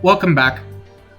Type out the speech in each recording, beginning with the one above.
welcome back.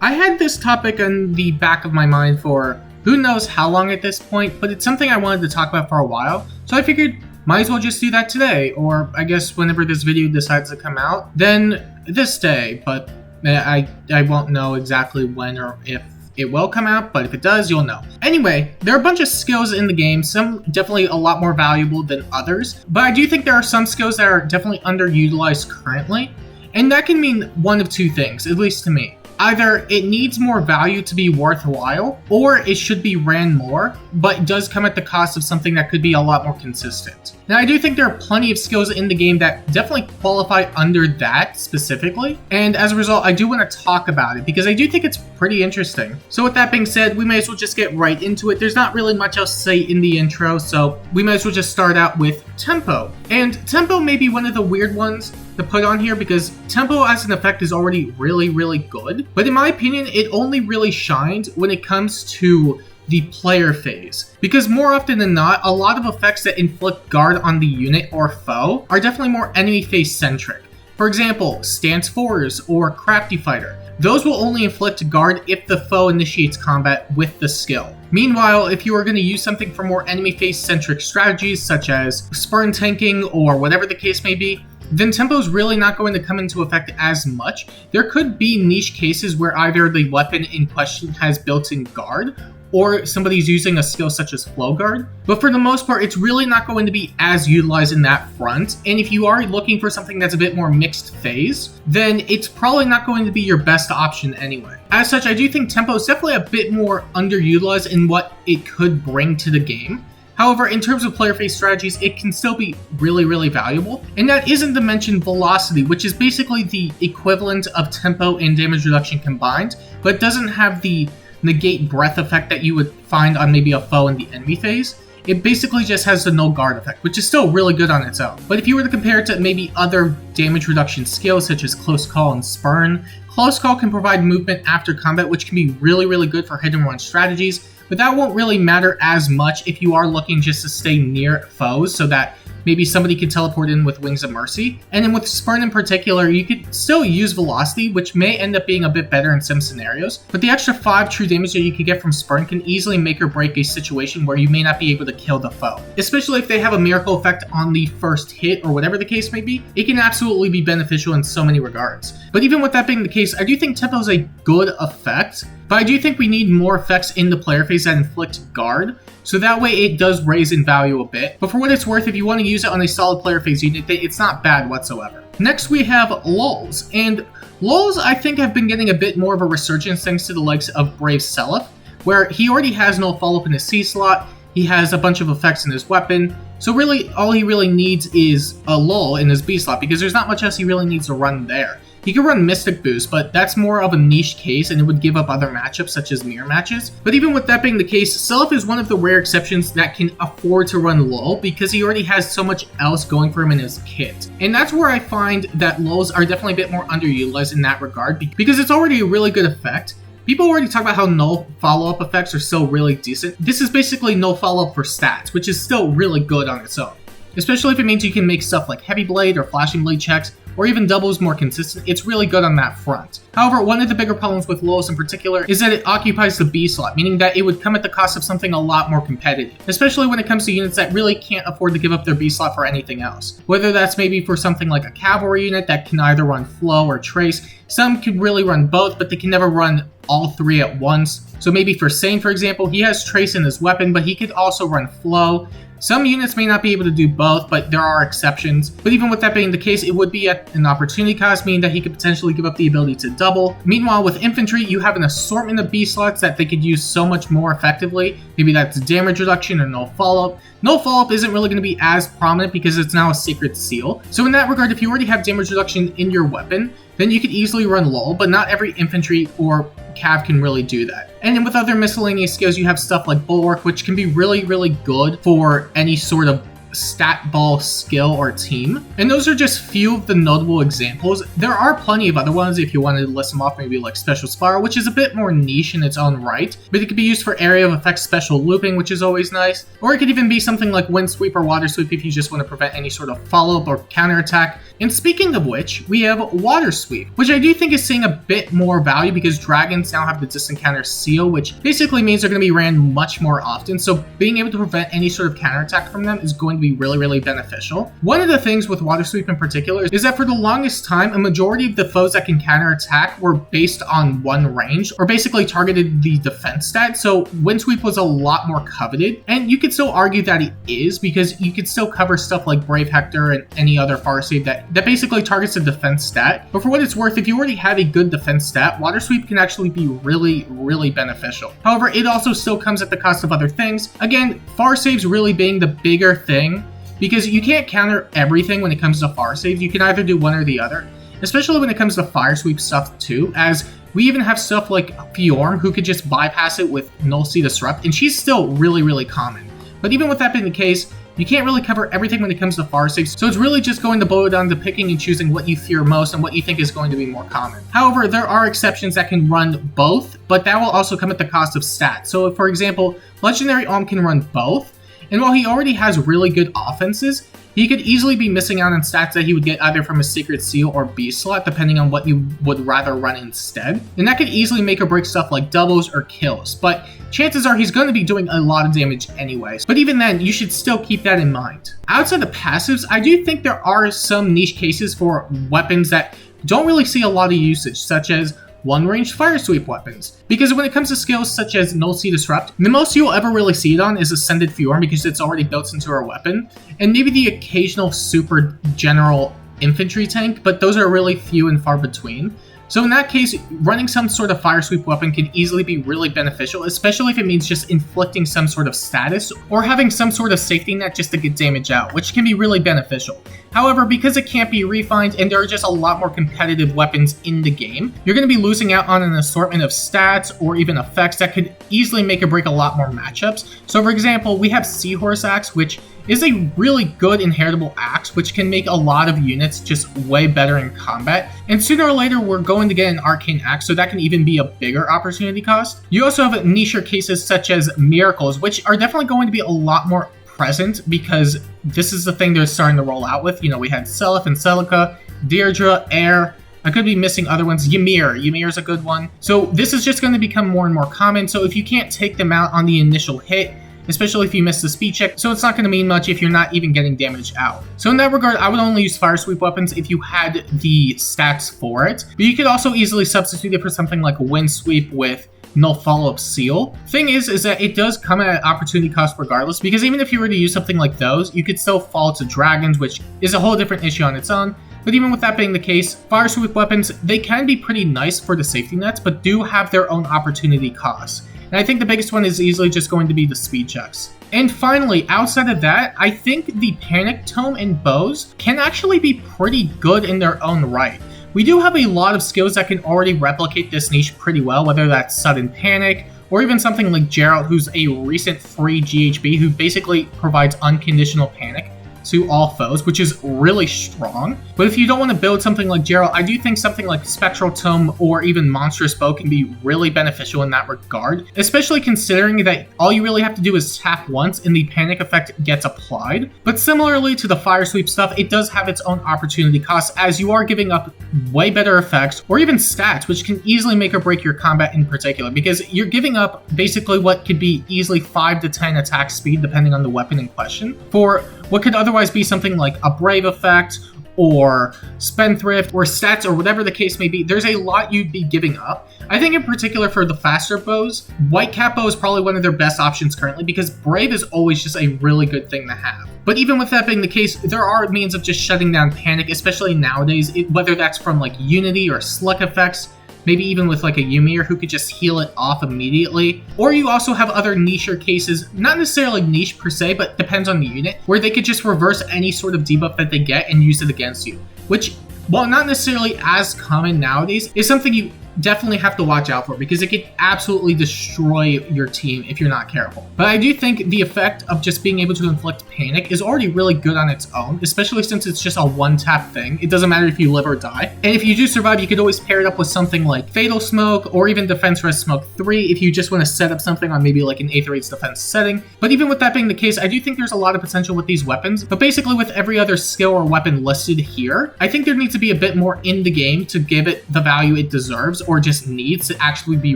I had this topic on the back of my mind for who knows how long at this point, but it's something I wanted to talk about for a while, so I figured might as well just do that today, or I guess whenever this video decides to come out, then this day, but I won't know exactly when or if it will come out, but if it does, you'll know. Anyway, there are a bunch of skills in the game, some definitely a lot more valuable than others, but I do think there are some skills that are definitely underutilized currently, and that can mean one of two things, at least to me. Either it needs more value to be worthwhile, or it should be ran more, but it does come at the cost of something that could be a lot more consistent. Now, I do think there are plenty of skills in the game that definitely qualify under that specifically, and as a result, I do want to talk about it because I do think it's pretty interesting. So with that being said, we may as well just get right into it. There's not really much else to say in the intro, so we might as well just start out with tempo. And tempo may be one of the weird ones to put on here because tempo as an effect is already really good, but in my opinion it only really shines when it comes to the player phase, because more often than not a lot of effects that inflict guard on the unit or foe are definitely more enemy phase centric. For example, stance 4s or crafty fighter. Those will only inflict guard if the foe initiates combat with the skill. Meanwhile, if you are going to use something for more enemy phase centric strategies such as spurn tanking or whatever the case may be, then tempo is really not going to come into effect as much. There could be niche cases where either the weapon in question has built-in guard, or somebody's using a skill such as flow guard, but for the most part, it's really not going to be as utilized in that front, and if you are looking for something that's a bit more mixed phase, then it's probably not going to be your best option anyway. As such, I do think tempo is definitely a bit more underutilized in what it could bring to the game. However, in terms of player phase strategies, it can still be really valuable. And that isn't to mention velocity, which is basically the equivalent of tempo and damage reduction combined, but doesn't have the negate breath effect that you would find on maybe a foe in the enemy phase. It basically just has the no guard effect, which is still really good on its own. But if you were to compare it to maybe other damage reduction skills such as close call and spurn, close call can provide movement after combat, which can be really good for hit and run strategies, but that won't really matter as much if you are looking just to stay near foes so that maybe somebody can teleport in with Wings of Mercy. And then with Spurn in particular, you could still use Velocity, which may end up being a bit better in some scenarios, but the extra 5 true damage that you could get from Spurn can easily make or break a situation where you may not be able to kill the foe. Especially if they have a miracle effect on the first hit or whatever the case may be, it can absolutely be beneficial in so many regards. But even with that being the case, I do think tempo is a good effect, but I do think we need more effects in the player phase that inflict guard, so that way it does raise in value a bit. But for what it's worth, if you want to use it on a solid player phase unit, it's not bad whatsoever. Next we have Lulls, and Lulls I think have been getting a bit more of a resurgence thanks to the likes of Brave Seliph, where he already has no follow-up in his C slot, he has a bunch of effects in his weapon, so really all he really needs is a lull in his B slot because there's not much else he really needs to run there. He could run Mystic Boost, but that's more of a niche case and it would give up other matchups such as mirror matches. But even with that being the case, Seliph is one of the rare exceptions that can afford to run Lull because he already has so much else going for him in his kit. And that's where I find that Lulls are definitely a bit more underutilized in that regard because it's already a really good effect. People already talk about how no follow-up effects are still really decent. This is basically no follow-up for stats, which is still really good on its own. Especially if it means you can make stuff like Heavy Blade or Flashing Blade checks, or even doubles more consistent, it's really good on that front. However, one of the bigger problems with Lulls in particular is that it occupies the B slot, meaning that it would come at the cost of something a lot more competitive, especially when it comes to units that really can't afford to give up their B slot for anything else. Whether that's maybe for something like a cavalry unit that can either run flow or trace, some could really run both, but they can never run all 3 at once. So maybe for Sane, for example, he has trace in his weapon, but he could also run flow. Some units may not be able to do both, but there are exceptions. But even with that being the case, it would be at an opportunity cost, meaning that he could potentially give up the ability to double. Meanwhile, with infantry, you have an assortment of B slots that they could use so much more effectively. Maybe that's damage reduction or no follow-up. No follow-up isn't really going to be as prominent because it's now a sacred seal. So in that regard, if you already have damage reduction in your weapon, then you could easily run Lull, but not every infantry or cav can really do that. And then with other miscellaneous skills, you have stuff like Bulwark, which can be really good for any sort of stat ball skill or team. And those are just few of the notable examples. There are plenty of other ones if you wanted to list them off, maybe like Special Spiral, which is a bit more niche in its own right, but it could be used for area of effect special looping, which is always nice. Or it could even be something like Windsweep or Watersweep if you just want to prevent any sort of follow-up or counterattack. And speaking of which, we have Watersweep, which I do think is seeing a bit more value because dragons now have the distant counter seal, which basically means they're going to be ran much more often. So being able to prevent any sort of counterattack from them is going to be really, really beneficial. One of the things with Watersweep in particular is that for the longest time, a majority of the foes that can counterattack were based on one range or basically targeted the defense stat. So Windsweep was a lot more coveted, and you could still argue that it is because you could still cover stuff like Brave Hector and any other Firesweep that basically targets the defense stat. But for what it's worth, if you already have a good defense stat, Watersweep can actually be really, really beneficial. However, it also still comes at the cost of other things. Again, far saves really being the bigger thing because you can't counter everything when it comes to far saves. You can either do one or the other, especially when it comes to Firesweep stuff too, as we even have stuff like Fjorm who could just bypass it with Null C Disrupt, and she's still really, really common. But even with that being the case, you can't really cover everything when it comes to far saves, so it's really just going to boil down to picking and choosing what you fear most and what you think is going to be more common. However, there are exceptions that can run both, but that will also come at the cost of stats. So for example, Legendary Olm can run both, and while he already has really good offenses, he could easily be missing out on stats that he would get either from a Secret Seal or Beast slot, depending on what you would rather run instead. And that could easily make or break stuff like doubles or kills, but chances are he's going to be doing a lot of damage anyways. But even then, you should still keep that in mind. Outside of passives, I do think there are some niche cases for weapons that don't really see a lot of usage, such as one-range Firesweep weapons. Because when it comes to skills such as Null C Disrupt, the most you'll ever really see it on is Ascended Fjorm because it's already built into our weapon, and maybe the occasional super general infantry tank, but those are really few and far between. So in that case, running some sort of Firesweep weapon can easily be really beneficial, especially if it means just inflicting some sort of status or having some sort of safety net just to get damage out, which can be really beneficial. However, because it can't be refined and there are just a lot more competitive weapons in the game, you're going to be losing out on an assortment of stats or even effects that could easily make or break a lot more matchups. So for example, we have Seahorse Axe, which is a really good inheritable axe, which can make a lot of units just way better in combat. And sooner or later, we're going to get an Arcane Axe, so that can even be a bigger opportunity cost. You also have niche cases such as Miracles, which are definitely going to be a lot more present because this is the thing they're starting to roll out with. You know, we had Seliph and Celica, Deirdre, Air. I could be missing other ones. Ymir is a good one. So this is just going to become more and more common. So if you can't take them out on the initial hit, especially if you miss the speed check, so it's not going to mean much if you're not even getting damage out. So in that regard, I would only use Firesweep weapons if you had the stats for it, but you could also easily substitute it for something like Windsweep with Null Follow-Up Seal. Thing is that it does come at an opportunity cost regardless, because even if you were to use something like those, you could still fall to dragons, which is a whole different issue on its own. But even with that being the case, Firesweep weapons, they can be pretty nice for the safety nets, but do have their own opportunity costs. And I think the biggest one is easily just going to be the speed checks. And finally, outside of that, I think the Panic Tome and bows can actually be pretty good in their own right. We do have a lot of skills that can already replicate this niche pretty well, whether that's Sudden Panic, or even something like Geralt, who's a recent free GHB who basically provides unconditional panic to all foes, which is really strong. But if you don't want to build something like Geralt, I do think something like Spectral Tome or even Monstrous Bow can be really beneficial in that regard, especially considering that all you really have to do is tap once and the panic effect gets applied. But similarly to the Firesweep stuff, it does have its own opportunity costs, as you are giving up way better effects or even stats, which can easily make or break your combat in particular, because you're giving up basically what could be easily 5 to 10 attack speed depending on the weapon in question for what could otherwise be something like a Brave effect or Spendthrift or stats or whatever the case may be. There's a lot you'd be giving up. I think in particular for the faster bows, Whitecap bow is probably one of their best options currently because Brave is always just a really good thing to have. But even with that being the case, there are means of just shutting down panic, especially nowadays, whether that's from like Unity or Sluck effects, maybe even with like a Ymir who could just heal it off immediately. Or you also have other niche cases, not necessarily niche per se, but depends on the unit, where they could just reverse any sort of debuff that they get and use it against you. Which, while not necessarily as common nowadays, is something you definitely have to watch out for, because it could absolutely destroy your team if you're not careful. But I do think the effect of just being able to inflict panic is already really good on its own, especially since it's just a one-tap thing. It doesn't matter if you live or die. And if you do survive, you could always pair it up with something like Fatal Smoke or even Defense Res Smoke 3 if you just want to set up something on maybe like an Aetherite's defense setting. But even with that being the case, I do think there's a lot of potential with these weapons. But basically with every other skill or weapon listed here, I think there needs to be a bit more in the game to give it the value it deserves or just needs to actually be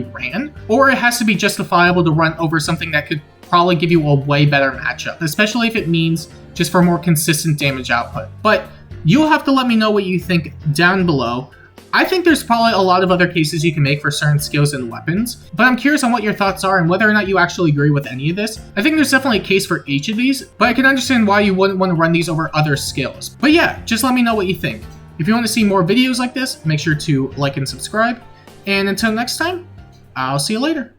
ran. Or it has to be justifiable to run over something that could probably give you a way better matchup, especially if it means just for more consistent damage output. But you'll have to let me know what you think down below. I think there's probably a lot of other cases you can make for certain skills and weapons, but I'm curious on what your thoughts are and whether or not you actually agree with any of this. I think there's definitely a case for each of these, but I can understand why you wouldn't want to run these over other skills. But yeah, just let me know what you think. If you want to see more videos like this, make sure to like and subscribe. And until next time, I'll see you later.